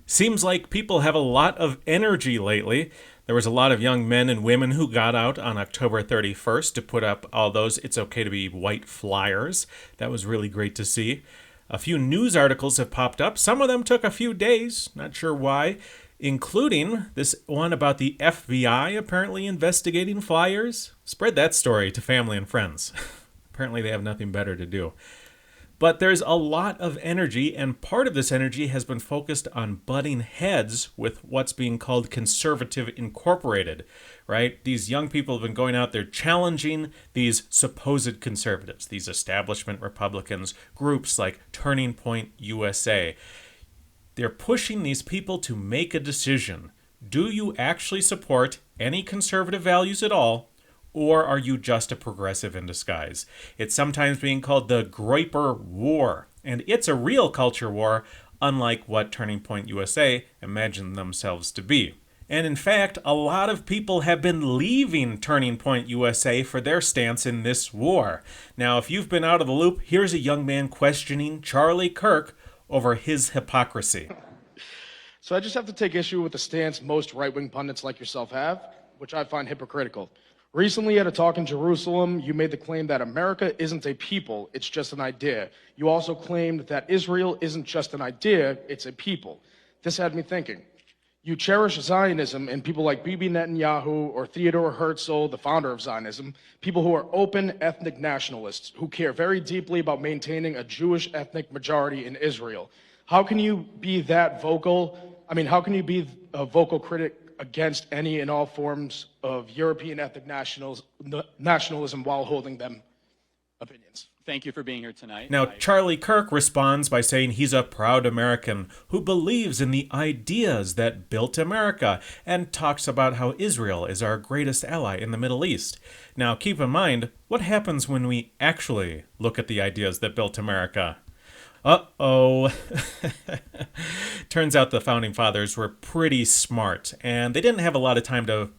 Seems like people have a lot of energy lately. There was a lot of young men and women who got out on October 31st to put up all those "It's okay to be white" flyers. That was really great to see. A few news articles have popped up. Some of them took a few days, not sure why, including this one about the FBI apparently investigating flyers. Spread that story to family and friends. Apparently they have nothing better to do. But there's a lot of energy, and part of this energy has been focused on butting heads with what's being called Conservative Incorporated, right? These young people have been going out there challenging these supposed conservatives, these establishment Republicans, groups like Turning Point USA. They're pushing these people to make a decision. Do you actually support any conservative values at all? Or are you just a progressive in disguise? It's sometimes being called the Groyper War, and it's a real culture war, unlike what Turning Point USA imagined themselves to be. And in fact, a lot of people have been leaving Turning Point USA for their stance in this war. Now, if you've been out of the loop, here's a young man questioning Charlie Kirk over his hypocrisy. So I just have to take issue with the stance most right-wing pundits like yourself have, which I find hypocritical. Recently, at a talk in Jerusalem, you made the claim that America isn't a people, it's just an idea. You also claimed that Israel isn't just an idea, it's a people. This had me thinking. You cherish Zionism and people like Bibi Netanyahu or Theodore Herzl, the founder of Zionism, people who are open ethnic nationalists, who care very deeply about maintaining a Jewish ethnic majority in Israel. How can you be that vocal? How can you be a vocal critic against any and all forms of European ethnic nationalism while holding them opinions? Thank you for being here tonight. Now, Charlie Kirk responds by saying he's a proud American who believes in the ideas that built America and talks about how Israel is our greatest ally in the Middle East. Now, keep in mind, what happens when we actually look at the ideas that built America? Uh-oh. Turns out the Founding Fathers were pretty smart, and they didn't have a lot of time to,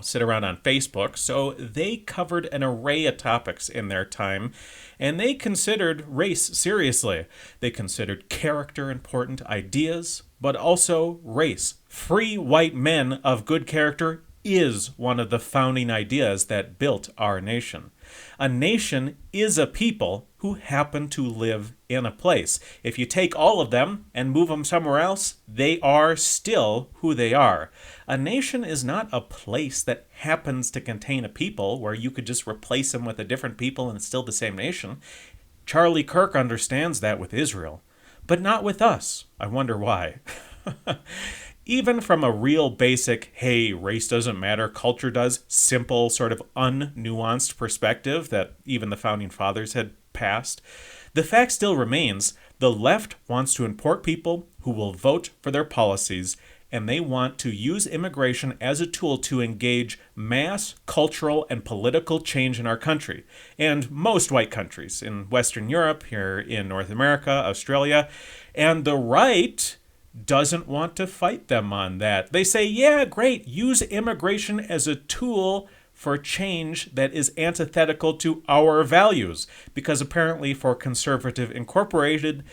sit around on Facebook, so they covered an array of topics in their time, and they considered race seriously. They considered character important ideas, but also race. Free white men of good character is one of the founding ideas that built our nation. A nation is a people who happen to live in a place. If you take all of them and move them somewhere else, they are still who they are. A nation is not a place that happens to contain a people where you could just replace them with a different people and it's still the same nation. Charlie Kirk understands that with Israel, but not with us. I wonder why. Even from a real basic, hey, race doesn't matter, culture does, simple, sort of unnuanced perspective that even the Founding Fathers had passed, the fact still remains the left wants to import people who will vote for their policies, and they want to use immigration as a tool to engage mass cultural and political change in our country, and most white countries in Western Europe, here in North America, Australia, and the right doesn't want to fight them on that. They say, yeah, great, use immigration as a tool for change that is antithetical to our values. Because apparently for Conservative Incorporated,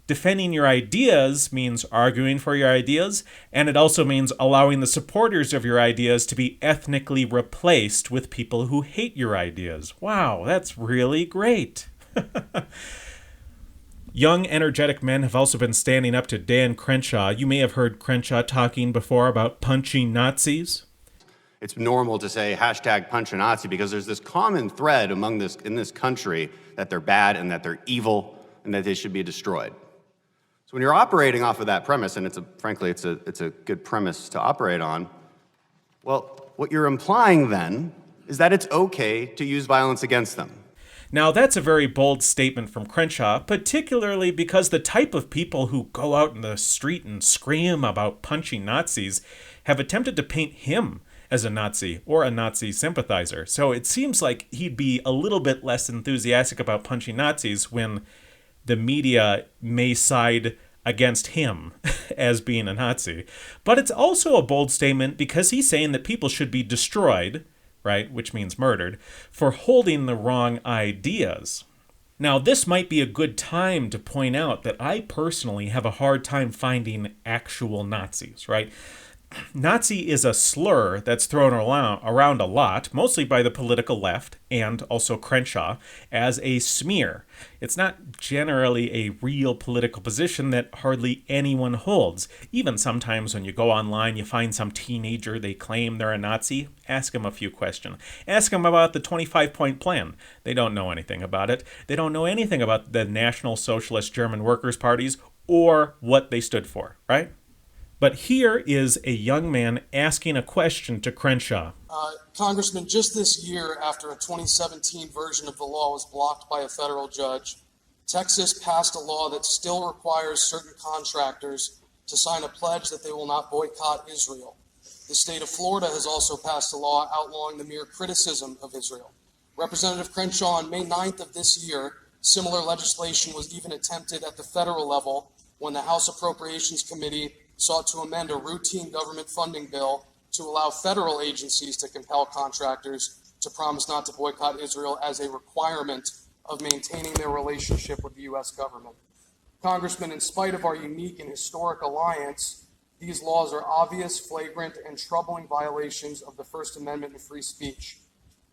defending your ideas means arguing for your ideas, and it also means allowing the supporters of your ideas to be ethnically replaced with people who hate your ideas. Wow, that's really great. Young, energetic men have also been standing up to Dan Crenshaw. You may have heard Crenshaw talking before about punching Nazis. It's normal to say hashtag punch a Nazi because there's this common thread in this country that they're bad and that they're evil and that they should be destroyed. So when you're operating off of that premise, and frankly, it's a good premise to operate on, well, what you're implying then is that it's okay to use violence against them. Now, that's a very bold statement from Crenshaw, particularly because the type of people who go out in the street and scream about punching Nazis have attempted to paint him as a Nazi or a Nazi sympathizer. So it seems like he'd be a little bit less enthusiastic about punching Nazis when the media may side against him as being a Nazi. But it's also a bold statement because he's saying that people should be destroyed, right, which means murdered, for holding the wrong ideas. Now, this might be a good time to point out that I personally have a hard time finding actual Nazis, right? Nazi is a slur that's thrown around a lot, mostly by the political left and also Crenshaw, as a smear. It's not generally a real political position that hardly anyone holds. Even sometimes when you go online, you find some teenager, they claim they're a Nazi. Ask them a few questions. Ask them about the 25-point plan. They don't know anything about it. They don't know anything about the National Socialist German Workers' Parties or what they stood for, right? But here is a young man asking a question to Crenshaw. Congressman, just this year, after a 2017 version of the law was blocked by a federal judge, Texas passed a law that still requires certain contractors to sign a pledge that they will not boycott Israel. The state of Florida has also passed a law outlawing the mere criticism of Israel. Representative Crenshaw, on May 9th of this year, similar legislation was even attempted at the federal level when the House Appropriations Committee sought to amend a routine government funding bill to allow federal agencies to compel contractors to promise not to boycott Israel as a requirement of maintaining their relationship with the U.S. government. Congressman, in spite of our unique and historic alliance, these laws are obvious, flagrant, and troubling violations of the First Amendment and free speech.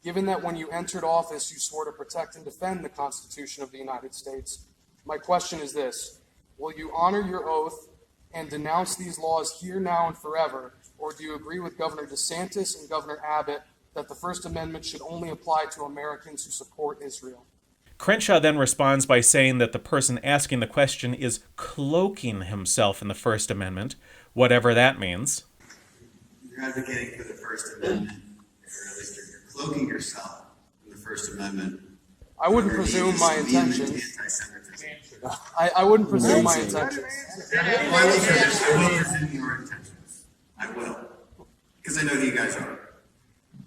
Given that when you entered office, you swore to protect and defend the Constitution of the United States, my question is this: will you honor your oath and denounce these laws here, now, and forever, or do you agree with Governor DeSantis and Governor Abbott that the First Amendment should only apply to Americans who support Israel? Crenshaw then responds by saying that the person asking the question is cloaking himself in the First Amendment, whatever that means. You're advocating for the First Amendment, or at least you're cloaking yourself in the First Amendment. I wouldn't presume my intentions. I wouldn't presume my intentions. I will presume your intentions. I will. Because I know who you guys are.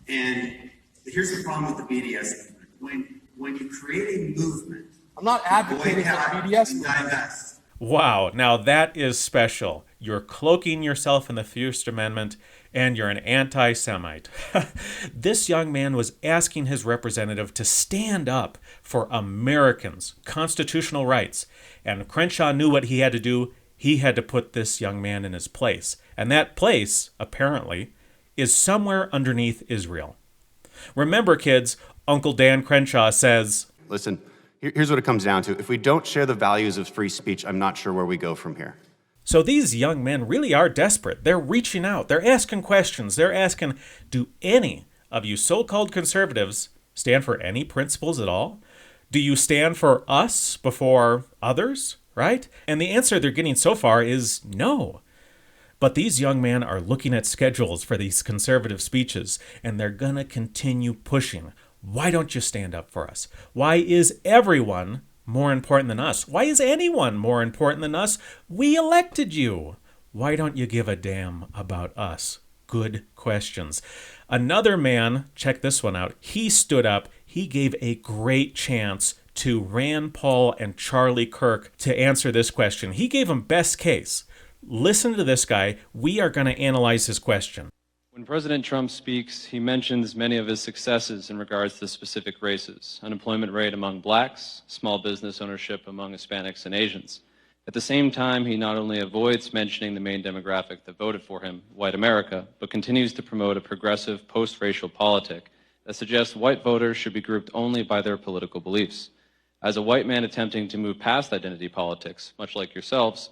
And here's the problem with the BDS movement. When you create a movement, I'm not advocating for the BDS movement. divest. Wow, now that is special. You're cloaking yourself in the First Amendment, and you're an anti-Semite. This young man was asking his representative to stand up for Americans' constitutional rights, and Crenshaw knew what he had to do. He had to put this young man in his place, and that place, apparently, is somewhere underneath Israel. Remember, kids, Uncle Dan Crenshaw says, Listen, here's what it comes down to. If we don't share the values of free speech, I'm not sure where we go from here. So these young men really are desperate. They're reaching out. They're asking questions. They're asking, do any of you so-called conservatives stand for any principles at all? Do you stand for us before others, right? And the answer they're getting so far is no. But these young men are looking at schedules for these conservative speeches, and they're going to continue pushing. Why don't you stand up for us? Why is everyone more important than us? Why is anyone more important than us? We elected you. Why don't you give a damn about us? Good questions. Another man, check this one out, he stood up. He gave a great chance to Rand Paul and Charlie Kirk to answer this question. He gave them best case. Listen to this guy. We are going to analyze his question. When President Trump speaks, he mentions many of his successes in regards to specific races: unemployment rate among blacks, small business ownership among Hispanics and Asians. At the same time, he not only avoids mentioning the main demographic that voted for him, white America, but continues to promote a progressive post-racial politic that suggests white voters should be grouped only by their political beliefs. As a white man attempting to move past identity politics, much like yourselves,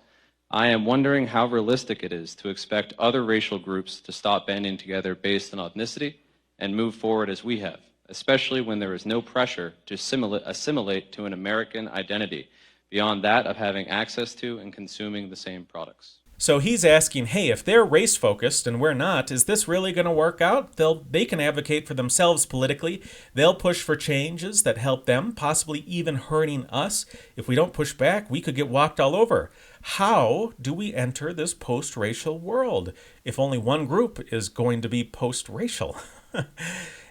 I am wondering how realistic it is to expect other racial groups to stop banding together based on ethnicity and move forward as we have, especially when there is no pressure to assimilate to an American identity beyond that of having access to and consuming the same products. So he's asking, hey, if they're race-focused and we're not, is this really going to work out? They can advocate for themselves politically. They'll push for changes that help them, possibly even hurting us. If we don't push back, we could get walked all over. How do we enter this post-racial world if only one group is going to be post-racial?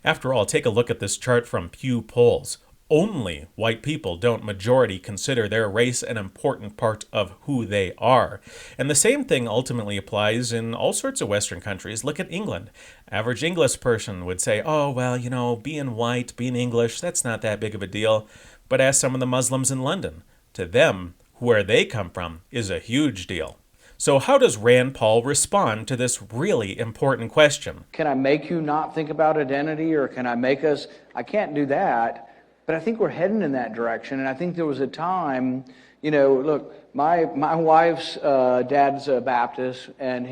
After all, take a look at this chart from Pew Polls. Only white people don't majority consider their race an important part of who they are. And the same thing ultimately applies in all sorts of Western countries. Look at England. Average English person would say, oh, well, being white, being English, that's not that big of a deal. But ask some of the Muslims in London. To them, where they come from is a huge deal. So how does Rand Paul respond to this really important question? Can I make you not think about identity, or can I make us? I can't do that, but I think we're heading in that direction. And I think there was a time, look, my wife's dad's a Baptist, and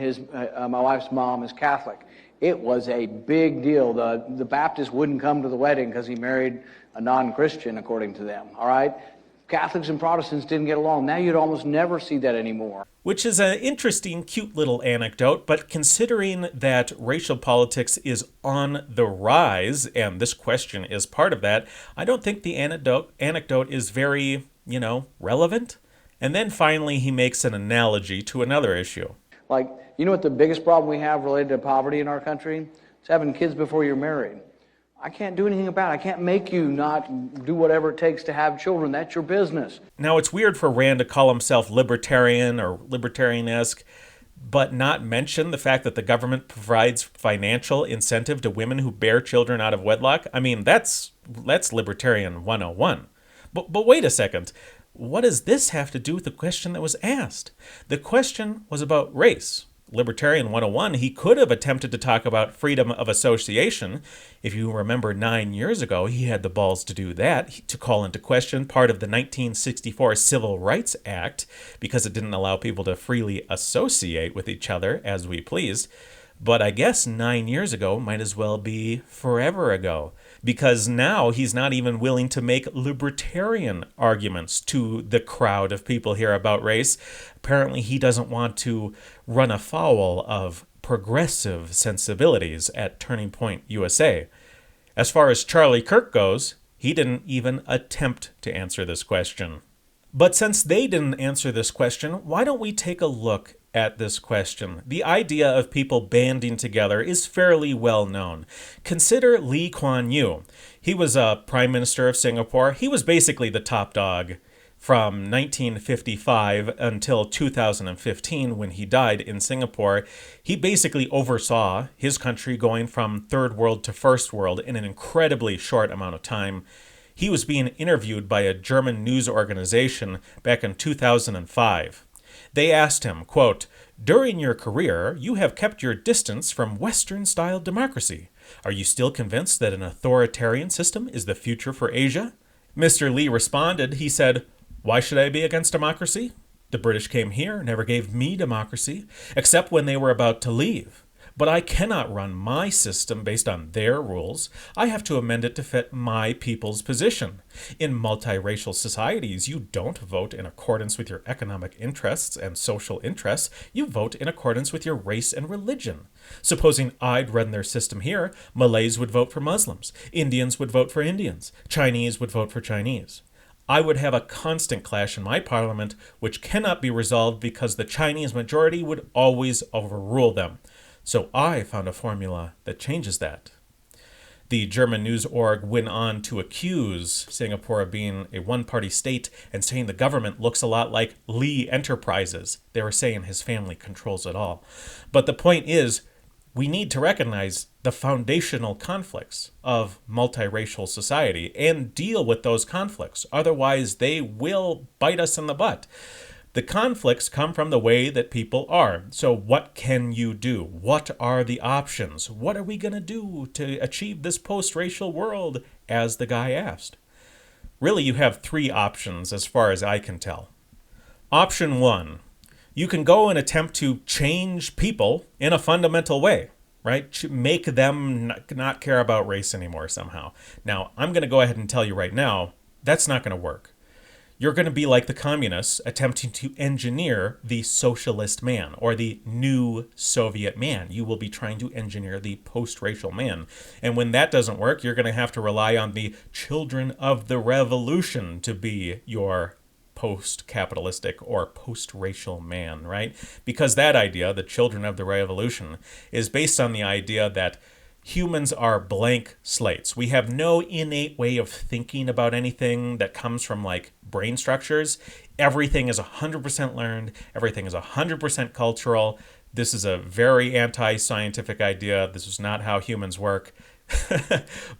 my wife's mom is Catholic. It was a big deal. The Baptist wouldn't come to the wedding because he married a non-Christian, according to them. All right. Catholics and Protestants didn't get along. Now you'd almost never see that anymore. Which is an interesting, cute little anecdote, but considering that racial politics is on the rise, and this question is part of that, I don't think the anecdote is very, relevant. And then finally he makes an analogy to another issue. Like, you know what the biggest problem we have related to poverty in our country? It's having kids before you're married. I can't do anything about it. I can't make you not do whatever it takes to have children. That's your business. Now, it's weird for Rand to call himself libertarian or libertarian-esque, but not mention the fact that the government provides financial incentive to women who bear children out of wedlock. I mean, that's libertarian 101. But wait a second. What does this have to do with the question that was asked? The question was about race. Libertarian 101, he could have attempted to talk about freedom of association. If you remember 9 years ago, he had the balls to do that, to call into question part of the 1964 Civil Rights Act because it didn't allow people to freely associate with each other as we please. But I guess 9 years ago might as well be forever ago, because now he's not even willing to make libertarian arguments to the crowd of people here about race. Apparently he doesn't want to run afoul of progressive sensibilities at Turning Point USA. As far as Charlie Kirk goes, he didn't even attempt to answer this question. But since they didn't answer this question, why don't we take a look at this question? The idea of people banding together is fairly well known. Consider Lee Kuan Yew. He was a prime minister of Singapore. He was basically the top dog from 1955 until 2015 when he died in Singapore. He basically oversaw his country going from third world to first world in an incredibly short amount of time. He was being interviewed by a German news organization back in 2005. They asked him, quote, "During your career, you have kept your distance from Western-style democracy. Are you still convinced that an authoritarian system is the future for Asia?" Mr. Lee responded, he said, "Why should I be against democracy? The British came here, never gave me democracy, except when they were about to leave. But I cannot run my system based on their rules. I have to amend it to fit my people's position. In multiracial societies, you don't vote in accordance with your economic interests and social interests. You vote in accordance with your race and religion. Supposing I'd run their system here, Malays would vote for Muslims, Indians would vote for Indians, Chinese would vote for Chinese. I would have a constant clash in my parliament, which cannot be resolved because the Chinese majority would always overrule them. So I found a formula that changes that." The German news org went on to accuse Singapore of being a one-party state and saying the government looks a lot like Lee Enterprises. They were saying his family controls it all. But the point is, we need to recognize the foundational conflicts of multiracial society and deal with those conflicts. Otherwise, they will bite us in the butt. The conflicts come from the way that people are. So what can you do? What are the options? What are we going to do to achieve this post-racial world, as the guy asked? Really, you have three options as far as I can tell. Option one, you can go and attempt to change people in a fundamental way, right? To make them not care about race anymore somehow. Now, I'm going to go ahead and tell you right now, that's not going to work. You're going to be like the communists attempting to engineer the socialist man or the new Soviet man. You will be trying to engineer the post-racial man. And when that doesn't work, you're going to have to rely on the children of the revolution to be your post-capitalistic or post-racial man, right? Because that idea, the children of the revolution, is based on the idea that humans are blank slates. We have no innate way of thinking about anything that comes from like brain structures. Everything is 100% learned. Everything is 100% cultural. This is a very anti-scientific idea. This is not how humans work.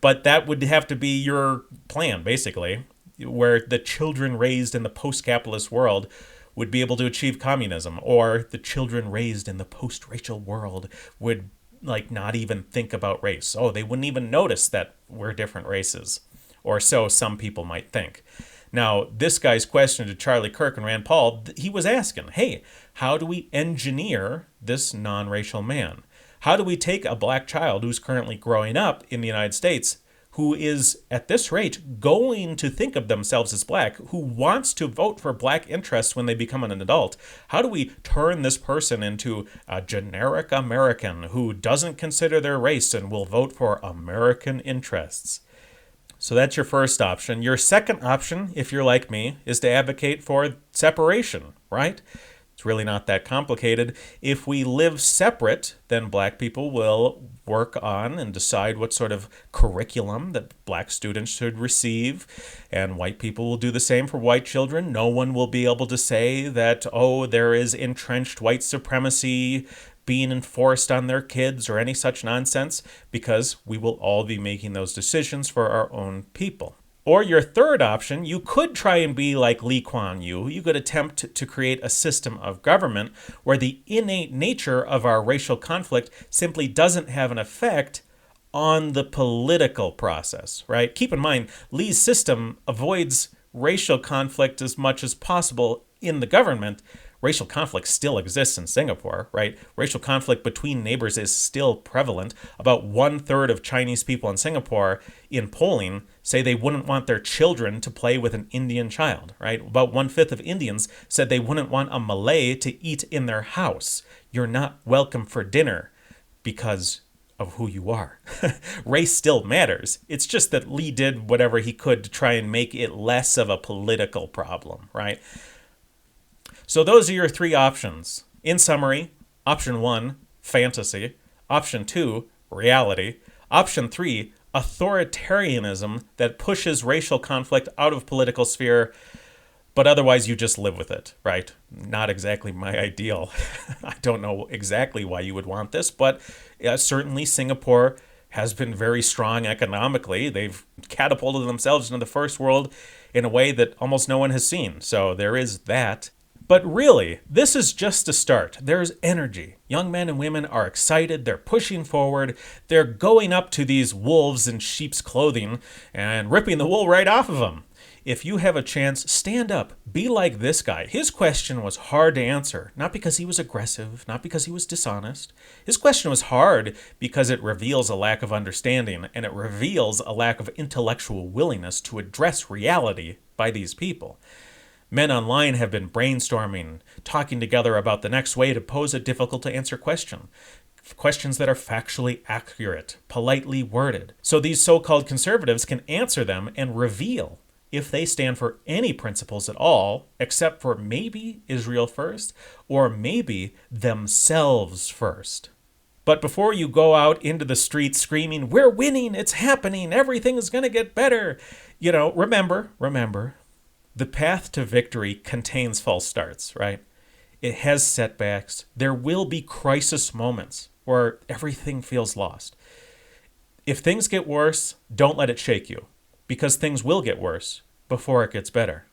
But that would have to be your plan, basically. where the children raised in the post-capitalist world would be able to achieve communism, or the children raised in the post-racial world would like not even think about race. Oh, they wouldn't even notice that we're different races, or so some people might think. Now, this guy's question to Charlie Kirk and Rand Paul, he was asking, hey, how do we engineer this non-racial man? How do we take a black child who's currently growing up in the United States, who is at this rate going to think of themselves as black, who wants to vote for black interests when they become an adult? How do we turn this person into a generic American who doesn't consider their race and will vote for American interests? So that's your first option. Your second option, if you're like me, is to advocate for separation, right? It's really not that complicated. If we live separate, then black people will work on and decide what sort of curriculum that black students should receive, and white people will do the same for white children. No one will be able to say that, oh, there is entrenched white supremacy being enforced on their kids or any such nonsense, because we will all be making those decisions for our own people. Or your third option, you could try and be like Lee Kuan Yew. You could attempt to create a system of government where the innate nature of our racial conflict simply doesn't have an effect on the political process, right? Keep in mind, Lee's system avoids racial conflict as much as possible in the government. Racial conflict still exists in Singapore, right? Racial conflict between neighbors is still prevalent. About 1/3 of Chinese people in Singapore in polling say they wouldn't want their children to play with an Indian child, right? About 1/5 of Indians said they wouldn't want a Malay to eat in their house. You're not welcome for dinner because of who you are. Race still matters. It's just that Lee did whatever he could to try and make it less of a political problem, right? So those are your three options. In summary, option 1, fantasy. Option 2, reality. Option 3, authoritarianism that pushes racial conflict out of political sphere, but otherwise you just live with it, right? Not exactly my ideal. I don't know exactly why you would want this, but certainly Singapore has been very strong economically. They've catapulted themselves into the first world in a way that almost no one has seen. So there is that. But really, this is just a start. There's energy. Young men and women are excited. They're pushing forward. They're going up to these wolves in sheep's clothing and ripping the wool right off of them. If you have a chance, stand up. Be like this guy. His question was hard to answer, not because he was aggressive, not because he was dishonest. His question was hard because it reveals a lack of understanding, and it reveals a lack of intellectual willingness to address reality by these people. Men online have been brainstorming, talking together about the next way to pose a difficult-to-answer question. Questions that are factually accurate, politely worded. So these so-called conservatives can answer them and reveal if they stand for any principles at all, except for maybe Israel first, or maybe themselves first. But before you go out into the streets screaming, "We're winning, it's happening, everything is going to get better," remember, the path to victory contains false starts, right? It has setbacks. There will be crisis moments where everything feels lost. If things get worse, don't let it shake you, because things will get worse before it gets better.